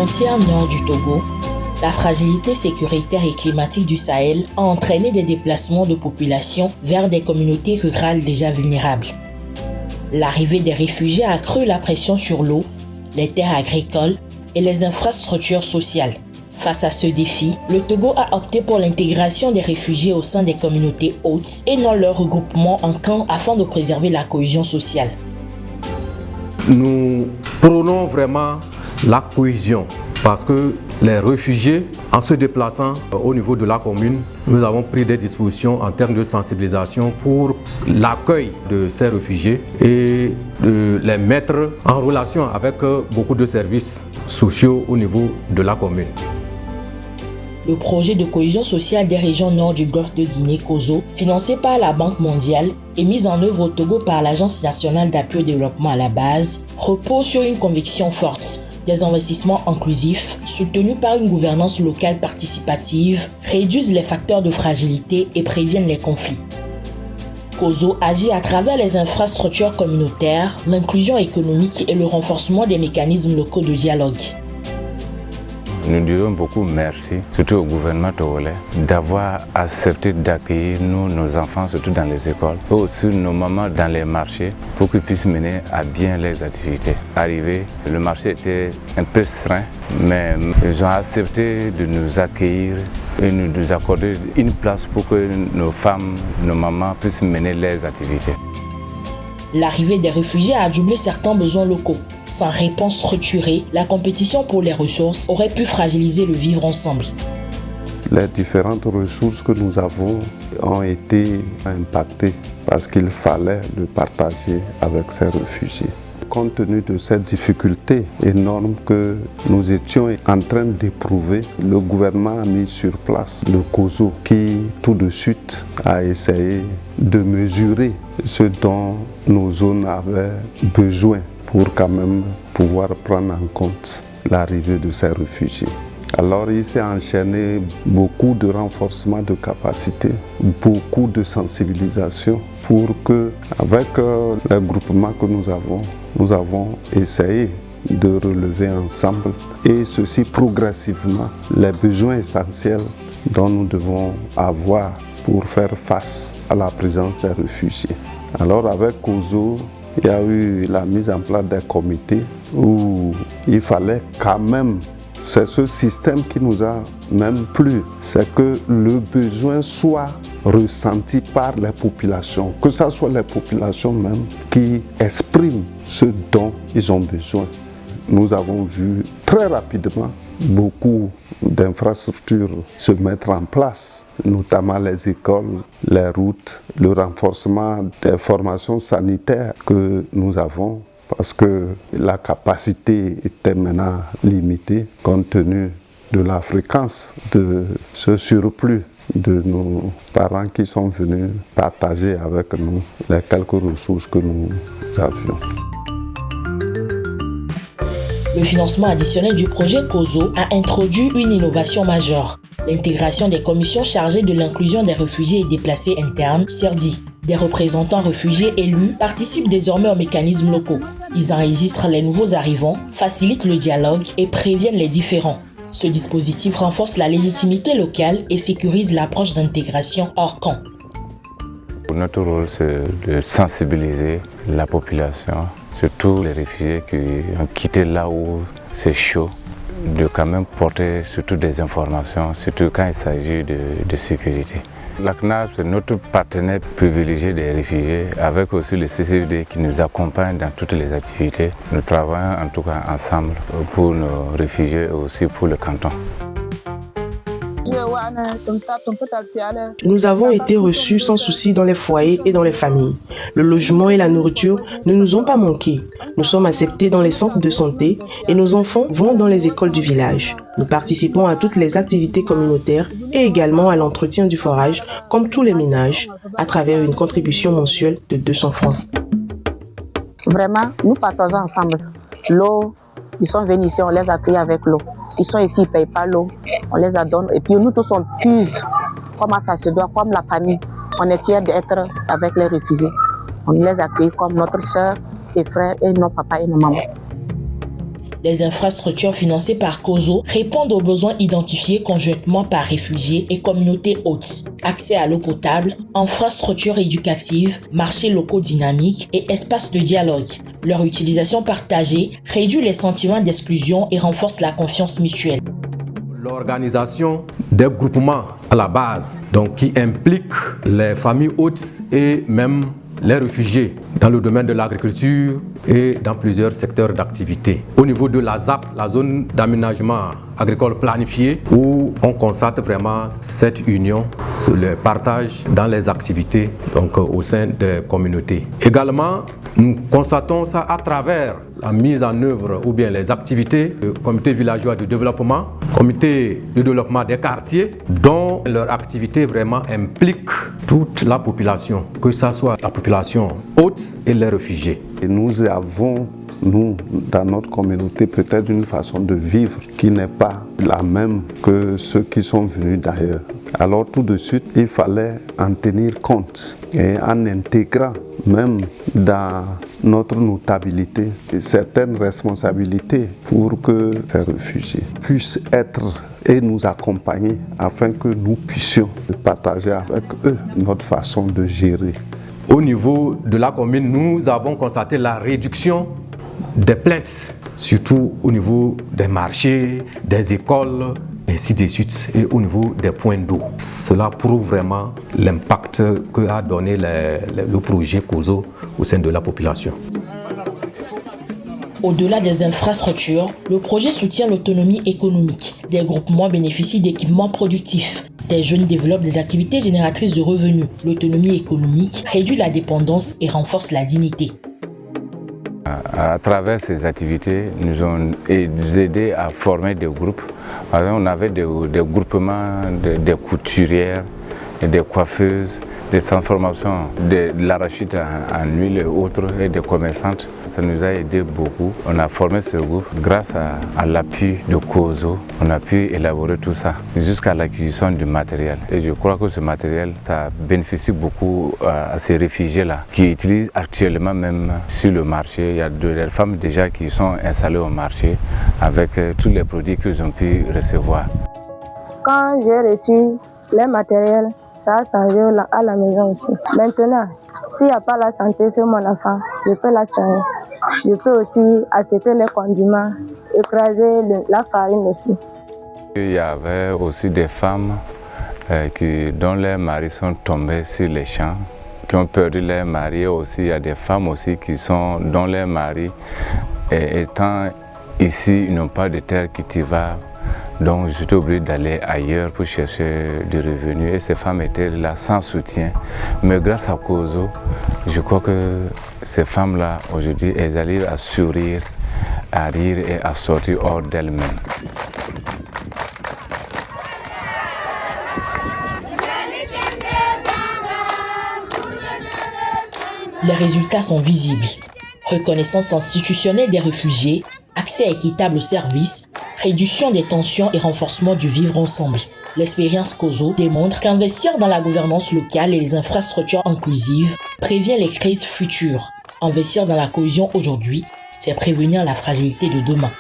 frontière nord du Togo, la fragilité sécuritaire et climatique du Sahel a entraîné des déplacements de population vers des communautés rurales déjà vulnérables. L'arrivée des réfugiés a accru la pression sur l'eau, les terres agricoles et les infrastructures sociales. Face à ce défi, le Togo a opté pour l'intégration des réfugiés au sein des communautés hôtes et non leur regroupement en camp afin de préserver la cohésion sociale. Nous prônons vraiment la cohésion parce que les réfugiés, en se déplaçant au niveau de la commune, nous avons pris des dispositions en termes de sensibilisation pour l'accueil de ces réfugiés et de les mettre en relation avec beaucoup de services sociaux au niveau de la commune. Le projet de cohésion sociale des régions nord du golfe de Guinée, COSO, financé par la Banque mondiale et mis en œuvre au Togo par l'Agence nationale d'appui au développement à la base, repose sur une conviction forte. Des investissements inclusifs, soutenus par une gouvernance locale participative, réduisent les facteurs de fragilité et préviennent les conflits. COSO agit à travers les infrastructures communautaires, l'inclusion économique et le renforcement des mécanismes locaux de dialogue. Nous disons beaucoup merci, surtout au gouvernement togolais, d'avoir accepté d'accueillir nos enfants, surtout dans les écoles, et aussi nos mamans dans les marchés, pour qu'ils puissent mener à bien les activités. Arrivé, le marché était un peu restreint, mais ils ont accepté de nous accueillir et de nous accorder une place pour que nos femmes, nos mamans puissent mener leurs activités. L'arrivée des réfugiés a doublé certains besoins locaux. Sans réponse structurée, la compétition pour les ressources aurait pu fragiliser le vivre ensemble. Les différentes ressources que nous avons ont été impactées parce qu'il fallait le partager avec ces réfugiés. Compte tenu de cette difficulté énorme que nous étions en train d'éprouver, le gouvernement a mis sur place le COSO qui tout de suite a essayé de mesurer ce dont nos zones avaient besoin pour quand même pouvoir prendre en compte l'arrivée de ces réfugiés. Alors il s'est enchaîné beaucoup de renforcement de capacité, beaucoup de sensibilisation pour que, avec les groupements que nous avons essayé de relever ensemble et ceci progressivement les besoins essentiels dont nous devons avoir pour faire face à la présence des réfugiés. Alors avec COSO, il y a eu la mise en place des comités où il fallait quand même, c'est ce système qui nous a même plu, c'est que le besoin soit ressenti par les populations, que ce soit les populations même qui expriment ce dont ils ont besoin. Nous avons vu très rapidement beaucoup d'infrastructures se mettre en place, notamment les écoles, les routes, le renforcement des formations sanitaires que nous avons parce que la capacité était maintenant limitée compte tenu de la fréquence de ce surplus de nos parents qui sont venus partager avec nous les quelques ressources que nous avions. Le financement additionnel du projet COSO a introduit une innovation majeure, l'intégration des commissions chargées de l'inclusion des réfugiés et déplacés internes, CERDI. Des représentants réfugiés élus participent désormais aux mécanismes locaux. Ils enregistrent les nouveaux arrivants, facilitent le dialogue et préviennent les différends. Ce dispositif renforce la légitimité locale et sécurise l'approche d'intégration hors camp. Notre rôle, c'est de sensibiliser la population, surtout les réfugiés qui ont quitté là où c'est chaud, de quand même porter surtout des informations, surtout quand il s'agit de sécurité. L'ACNAR, c'est notre partenaire privilégié des réfugiés, avec aussi le CCFD qui nous accompagne dans toutes les activités. Nous travaillons en tout cas ensemble pour nos réfugiés et aussi pour le canton. Nous avons été reçus sans souci dans les foyers et dans les familles. Le logement et la nourriture ne nous ont pas manqué. Nous sommes acceptés dans les centres de santé et nos enfants vont dans les écoles du village. Nous participons à toutes les activités communautaires et également à l'entretien du forage, comme tous les ménages, à travers une contribution mensuelle de 200 francs. Vraiment, nous partageons ensemble. L'eau, ils sont venus ici, on les accueille avec l'eau. Ils sont ici, ils ne payent pas l'eau, on les adonne. Et puis nous tous on puise, comme ça se doit, comme la famille. On est fiers d'être avec les réfugiés. On les accueille comme notre soeur et frères et nos papas et nos mamans. Les infrastructures financées par COSO répondent aux besoins identifiés conjointement par réfugiés et communautés hôtes. Accès à l'eau potable, infrastructures éducatives, marchés locaux dynamiques et espaces de dialogue. Leur utilisation partagée réduit les sentiments d'exclusion et renforce la confiance mutuelle. L'organisation des groupements à la base, donc qui implique les familles hôtes et même les réfugiés dans le domaine de l'agriculture et dans plusieurs secteurs d'activité. Au niveau de la ZAP, la zone d'aménagement agricole planifié, où on constate vraiment cette union, le partage dans les activités donc, au sein des communautés. Également, nous constatons ça à travers la mise en œuvre ou bien les activités du comité villageois de développement, comité de développement des quartiers, dont leur activité vraiment implique toute la population, que ce soit la population haute et les réfugiés. Et nous avons, nous, dans notre communauté, peut-être une façon de vivre qui n'est pas la même que ceux qui sont venus d'ailleurs. Alors tout de suite, il fallait en tenir compte et en intégrant même dans notre notabilité certaines responsabilités pour que ces réfugiés puissent être et nous accompagner afin que nous puissions partager avec eux notre façon de gérer. Au niveau de la commune, nous avons constaté la réduction des plaintes, surtout au niveau des marchés, des écoles, ainsi de suite, et au niveau des points d'eau. Cela prouve vraiment l'impact qu'a donné le projet COSO au sein de la population. Au-delà des infrastructures, le projet soutient l'autonomie économique. Des groupements bénéficient d'équipements productifs. Des jeunes développent des activités génératrices de revenus. L'autonomie économique réduit la dépendance et renforce la dignité. À travers ces activités, nous avons aidé à former des groupes. Par exemple, on avait des groupements des couturières, des coiffeuses, des transformations de l'arachide en huile et autres, et des commerçantes. Ça nous a aidé beaucoup. On a formé ce groupe grâce à l'appui de COSO. On a pu élaborer tout ça jusqu'à l'acquisition du matériel. Et je crois que ce matériel, ça bénéficie beaucoup à ces réfugiés-là qui utilisent actuellement même sur le marché. Il y a des femmes déjà qui sont installées au marché avec tous les produits qu'ils ont pu recevoir. Quand j'ai reçu les matériels, ça a changé à la maison aussi. Maintenant, s'il n'y a pas la santé sur mon enfant, je peux la soigner. Je peux aussi acheter les condiments, écraser la farine aussi. Il y avait aussi des femmes dont leurs maris sont tombés sur les champs, qui ont perdu leurs maris. Aussi, il y a des femmes aussi dont leurs maris, étant ici, ils n'ont pas de terre cultivable. Donc j'étais obligé d'aller ailleurs pour chercher des revenus et ces femmes étaient là sans soutien. Mais grâce à COSO, je crois que ces femmes-là, aujourd'hui, elles arrivent à sourire, à rire et à sortir hors d'elles-mêmes. Les résultats sont visibles. Reconnaissance institutionnelle des réfugiés, accès équitable aux services, réduction des tensions et renforcement du vivre ensemble. L'expérience COSO démontre qu'investir dans la gouvernance locale et les infrastructures inclusives prévient les crises futures. Investir dans la cohésion aujourd'hui, c'est prévenir la fragilité de demain.